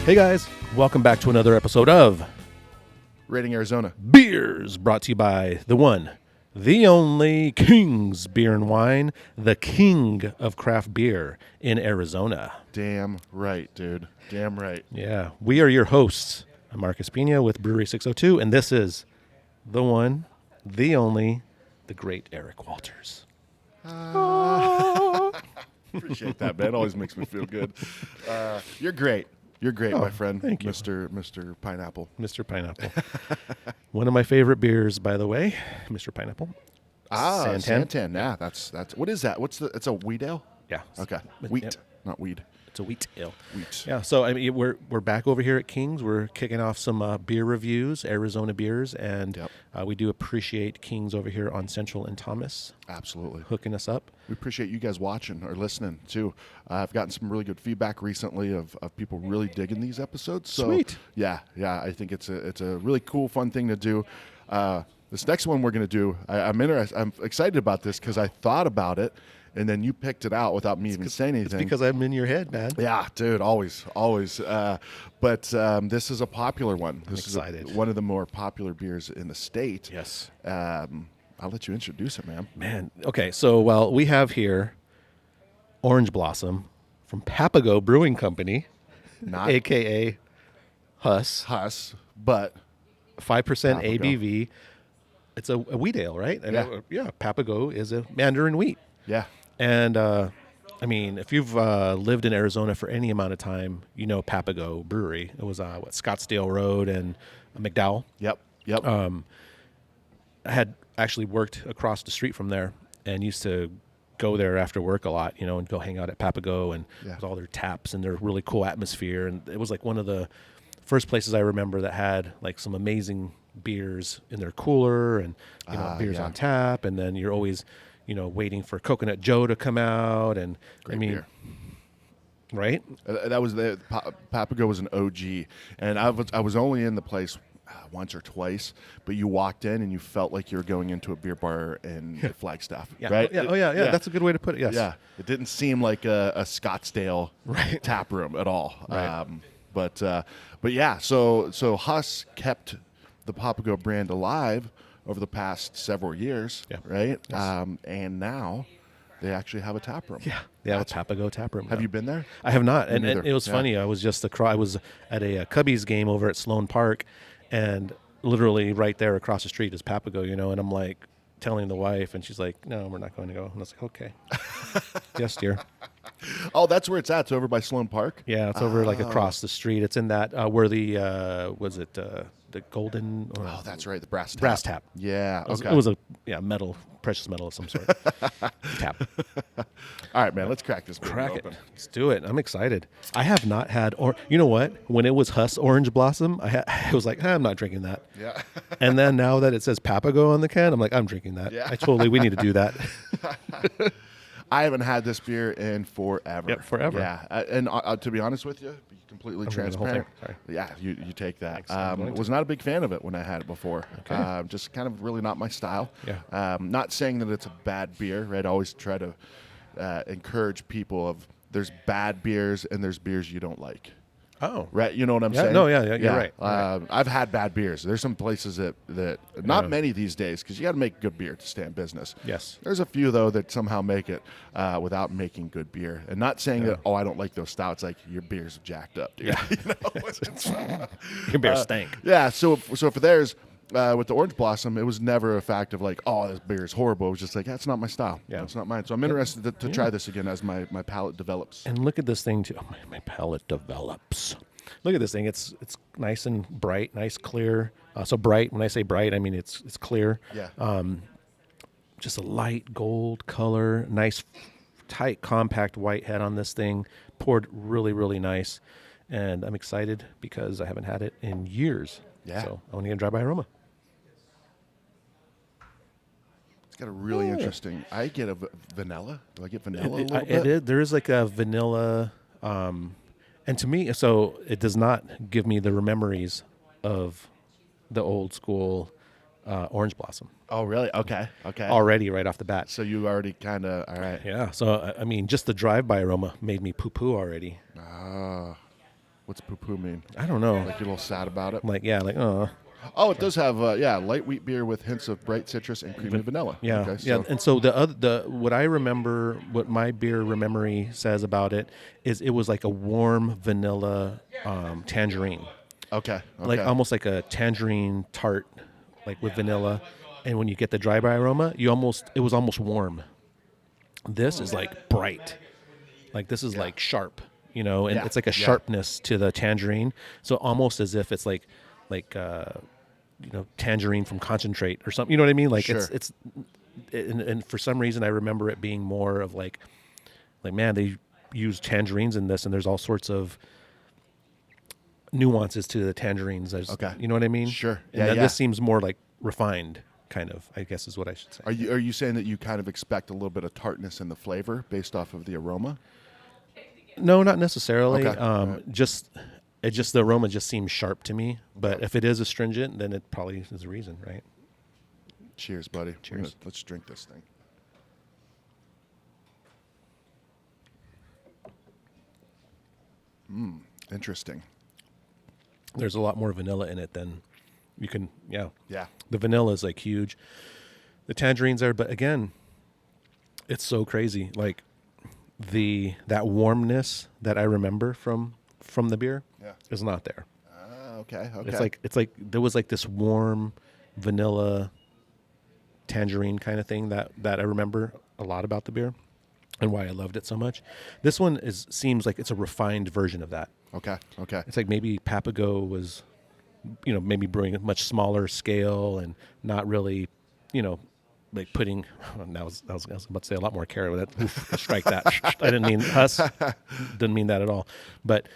Hey guys, welcome back to another episode of Rating Arizona. Beers, brought to you by the one, the only King's Beer and Wine, the king of craft beer in Arizona. Damn right, dude. Damn right. Yeah, we are your hosts. I'm Marcus Piña with Brewery 602, and this is the one, the only, the great Eric Walters. Appreciate that, man. Always makes me feel good. You're great. You're great, my friend. Thank you. Mr. Pineapple. Mr. Pineapple. One of my favorite beers, by the way, Mr. Pineapple. Santan. Yeah, that's what is that? It's a wheat ale? Yeah. Okay. Yeah. Wheat, not weed. It's a wheat ale. Wheat. Yeah, so I mean, we're back over here at King's. We're kicking off some beer reviews, Arizona beers, and we do appreciate King's over here on Central and Thomas. Absolutely. Hooking us up. We appreciate you guys watching or listening, too. I've gotten some really good feedback recently of people really digging these episodes. So, Sweet. Yeah, I think it's a really cool, fun thing to do. This next one we're going to do, I'm excited about this because I thought about it, and then you picked it out without me even saying anything. It's because I'm in your head, man. Yeah, dude, always. But this is a popular one. This is one of the more popular beers in the state. Yes. I'll let you introduce it, man. Man, okay, so, well, we have here Orange Blossom from Papago Brewing Company, Not a.k.a. Huss, but 5% Papago. ABV. It's a wheat ale, right? And Yeah. Papago is a mandarin wheat. yeah. And, I mean, if you've lived in Arizona for any amount of time, you know Papago Brewery. It was, Scottsdale Road and McDowell. Yep. I had actually worked across the street from there and used to go there after work a lot, and go hang out at Papago and with all their taps and their really cool atmosphere. And it was like one of the first places I remember that had like some amazing beers in their cooler and, beers on tap. And then you're always, waiting for Coconut Joe to come out. And Great beer. Right? That was Papago was an OG, and I was only in the place once or twice, but you walked in and you felt like you were going into a beer bar in Flagstaff, right? Yeah. That's a good way to put it. Yes. Yeah, it didn't seem like a Scottsdale tap room at all. Right. But yeah, so Huss kept the Papago brand alive over the past several years, right? Yes. And now they actually have a tap room. Yeah, it's Papago tap room. Have you been there? I have not, and neither. it was funny. I was I was at a Cubbies game over at Sloan Park, and literally right there across the street is Papago, and I'm like telling the wife, and she's like, "No, we're not going to go." And I was like, "Okay, yes, dear." Oh, that's where it's at. It's over by Sloan Park. Yeah, it's over like across the street. It's in that where the was it the golden? Oh, that's right, the brass tap. Brass tap. Yeah, okay. It was a metal, precious metal of some sort. Tap. All right, man, let's crack this. Crack open. it. Let's do it. I'm excited. I have not had, you know what? When it was Huss Orange Blossom, I was like, I'm not drinking that. Yeah. And then now that it says Papago on the can, I'm like, I'm drinking that. Yeah. We need to do that. I haven't had this beer in forever. Yep, forever. Yeah, and to be honest with you, be completely transparent. Sorry. Yeah, you take that. Thanks. Was not a big fan of it when I had it before. Okay. Just kind of really not my style. Yeah. Not saying that it's a bad beer. Right. I always try to encourage people of there's bad beers and there's beers you don't like. Oh. Right, you know what I'm saying? No, yeah, you're right. I've had bad beers. There's some places that not many these days because you got to make good beer to stay in business. Yes. There's a few though that somehow make it without making good beer, and not saying that I don't like those stouts. Like your beer's jacked up, dude. Yeah. Your beer stank. Yeah. So for theirs. With the Orange Blossom, it was never a fact of like, oh, this beer is horrible. It was just like, that's not my style. Yeah. That's not mine. So I'm interested to try this again as my palate develops. And look at this thing, too. Oh, my palate develops. Look at this thing. It's nice and bright, nice, clear. So bright, when I say bright, I mean it's clear. Yeah. Just a light gold color, nice, tight, compact white head on this thing. Poured really, really nice. And I'm excited because I haven't had it in years. Yeah. So I want to get a drive-by aroma. It's got a really interesting. I get a vanilla. Do I get vanilla a little bit? There is like a vanilla, and to me, so it does not give me the memories of the old school Orange Blossom. Oh, really? Okay. Already right off the bat. So you already kind of, all right. Yeah. So, I mean, just the drive-by aroma made me poo-poo already. What's poo-poo mean? I don't know. Like you're a little sad about it? Like, yeah, like, oh. Oh, it does have, light wheat beer with hints of bright citrus and creamy vanilla. Yeah, Okay, yeah. so And so what I remember, what my beer memory says about it is it was like a warm vanilla tangerine, okay. like almost like a tangerine tart, like with vanilla. And when you get the dry by aroma, it was almost warm. This is like bright, like this is like sharp, and it's like a sharpness to the tangerine. So almost as if it's like tangerine from concentrate or something. You know what I mean? Like Sure. and for some reason I remember it being more of like man, they use tangerines in this, and there's all sorts of nuances to the tangerines. Okay. You know what I mean? Sure. And then this seems more like refined, kind of, I guess is what I should say. Are you saying that you kind of expect a little bit of tartness in the flavor based off of the aroma? No, not necessarily. Okay. Just the aroma just seems sharp to me. But if it is astringent, then it probably is a reason, right? Cheers, buddy. Cheers. Let's drink this thing. Interesting. There's a lot more vanilla in it than you can. Yeah. Yeah. The vanilla is like huge. The tangerines are, but again, it's so crazy. Like that warmness that I remember from the beer is not there. Okay. It's like there was like this warm vanilla tangerine kind of thing that I remember a lot about the beer and why I loved it so much. This one seems like it's a refined version of that. Okay. It's like maybe Papago was, maybe brewing a much smaller scale and not really, like putting. I was about to say a lot more care with that. Oof, strike that. I didn't mean us. Didn't mean that at all. But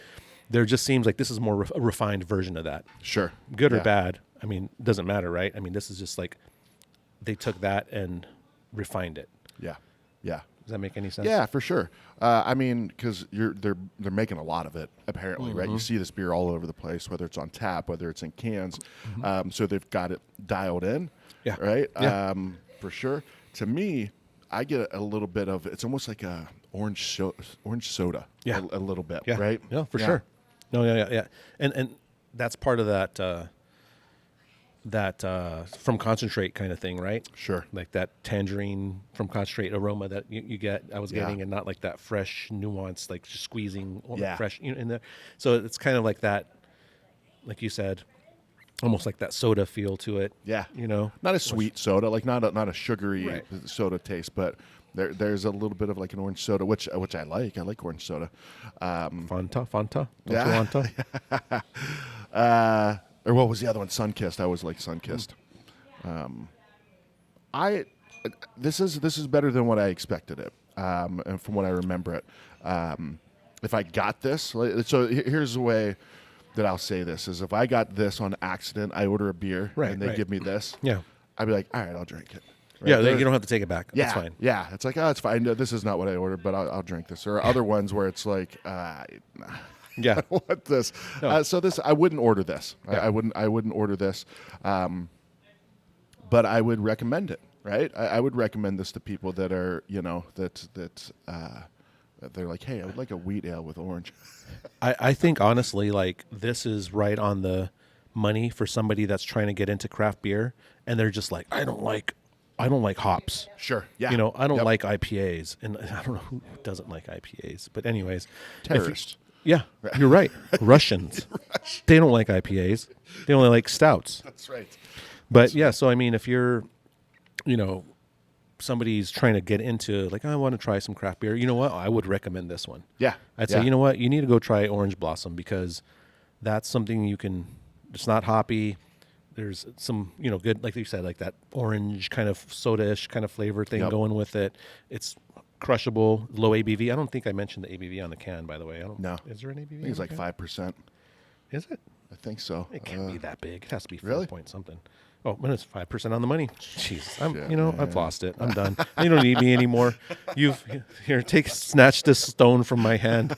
there just seems like this is more a refined version of that. Sure. Good or bad. I mean, doesn't matter, right? I mean, this is just like they took that and refined it. Yeah. Does that make any sense? Yeah, for sure. I mean, because they're making a lot of it apparently, right? You see this beer all over the place, whether it's on tap, whether it's in cans. So they've got it dialed in. Yeah. Right. Yeah. For sure. To me, I get a little bit of. It's almost like a orange soda. Yeah. A little bit. Yeah. Right. Yeah, for sure. No, yeah. And that's part of that from concentrate kind of thing, right? Sure. Like that tangerine from concentrate aroma that you get. I was getting, and not like that fresh nuance, like just squeezing fresh in there. So it's kind of like that, like you said, almost like that soda feel to it. Yeah. Not a sweet soda, like not a sugary Right. soda taste, but there's a little bit of like an orange soda, which I like. I like orange soda. Fanta. Don't you want Or what was the other one? Sunkissed. I always like Sunkissed. This is better than what I expected it, and from what I remember it. If I got this, so here's the way that I'll say this: is if I got this on accident, I order a beer and they give me this, I'd be like, all right, I'll drink it. Right? Yeah, you don't have to take it back. Yeah, That's fine. Yeah, it's like, oh, it's fine. No, this is not what I ordered, but I'll drink this. Or other ones where it's like, Yeah. I want this. No. So this, I wouldn't order this. Yeah. I wouldn't order this. But I would recommend it. Right. I would recommend this to people that are, that they're like, hey, I would like a wheat ale with orange. I think honestly, like this is right on the money for somebody that's trying to get into craft beer, and they're just like, I don't like hops. Sure. Yeah. I don't like IPAs, and I don't know who doesn't like IPAs, but anyways, Terrorists. Yeah, you're right. Russians. They don't like IPAs. They only like stouts. That's right. But yeah, so I mean, if you're, somebody's trying to get into like, I want to try some craft beer, you know what? I would recommend this one. Yeah. I'd say, you know what? You need to go try Orange Blossom, because that's something you can, it's not hoppy. There's some, good, like you said, like that orange kind of soda-ish kind of flavor thing going with it. It's crushable, low ABV. I don't think I mentioned the ABV on the can, by the way. No. Is there an ABV? I think it's like 5%. Is it? I think so. It can't be that big. It has to be 4 Really? point something. Oh, man, it's 5% on the money. Jeez, Shit, I've lost it. I'm done. You don't need me anymore. Snatch this stone from my hand.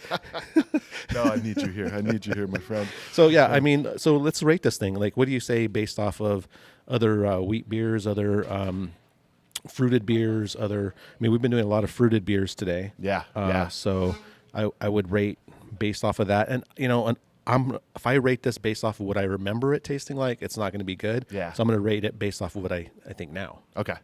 No, I need you here. I need you here, my friend. So yeah, I mean, so let's rate this thing. Like, what do you say based off of other wheat beers, other fruited beers, we've been doing a lot of fruited beers today. Yeah. So I would rate based off of that, and if I rate this based off of what I remember it tasting like, it's not going to be good. Yeah. So I'm going to rate it based off of what I think now. Okay.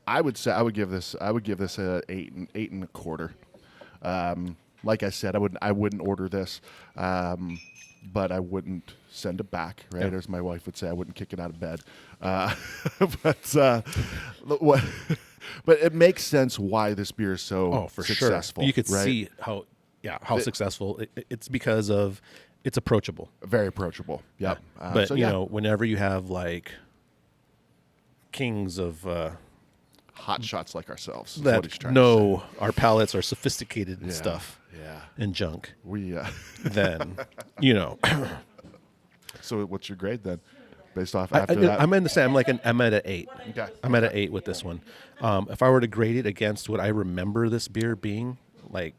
I would say I would give this a 8.25. Like I said, I wouldn't order this, but I wouldn't send it back. Right, as my wife would say, I wouldn't kick it out of bed. But it makes sense why this beer is so successful. Sure. You could right? see how successful it's because of it's approachable. Very approachable. Yep. But you know, whenever you have like kings of hot shots like ourselves, that what he's trying to say. Our palates are sophisticated and stuff, and junk. Then you know. So what's your grade then? Based off after that, I'm in the same. I'm at an 8. Okay. I'm at an 8 with this one. If I were to grade it against what I remember this beer being like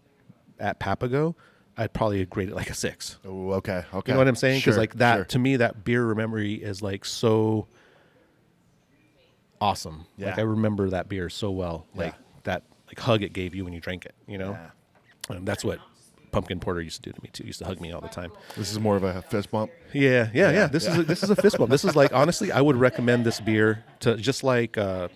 at Papago, I'd probably grade it like a 6. Oh, okay. You know what I'm saying? Because like that, sure. to me, that beer memory is like so awesome. Yeah. Like I remember that beer so well. Like that like hug it gave you when you drank it. You know, that's what pumpkin porter used to do to me too. He used to hug me all the time. This is more of a fist bump. Yeah. This is a fist bump. This is like, honestly, I would recommend this beer to just like the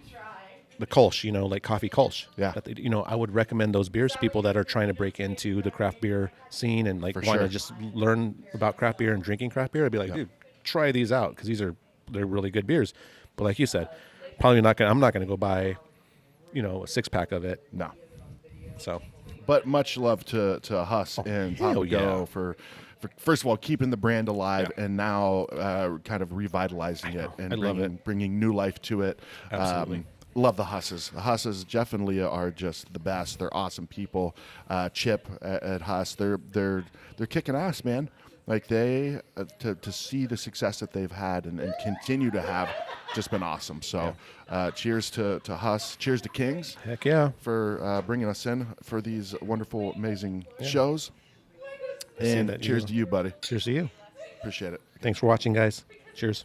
Kolsch, you know, like coffee Kolsch. Yeah. You know, I would recommend those beers to people that are trying to break into the craft beer scene and like want to just learn about craft beer and drinking craft beer. I'd be like, dude, try these out because they're really good beers. But like you said, I'm not gonna go buy, you know, a 6-pack of it. No. So. But much love to Huss and Papago for first of all keeping the brand alive and now kind of revitalizing it and bringing new life to it. Absolutely. Love the Husses. The Husses, Jeff and Leah are just the best. They're awesome people. Chip at Huss, they're kicking ass, man. Like they to see the success that they've had and continue to have, just been awesome. So, cheers to Huss. Cheers to Kings. Heck yeah. For bringing us in for these wonderful, amazing shows. And cheers to you, buddy. Cheers to you. Appreciate it. Thanks for watching, guys. Cheers.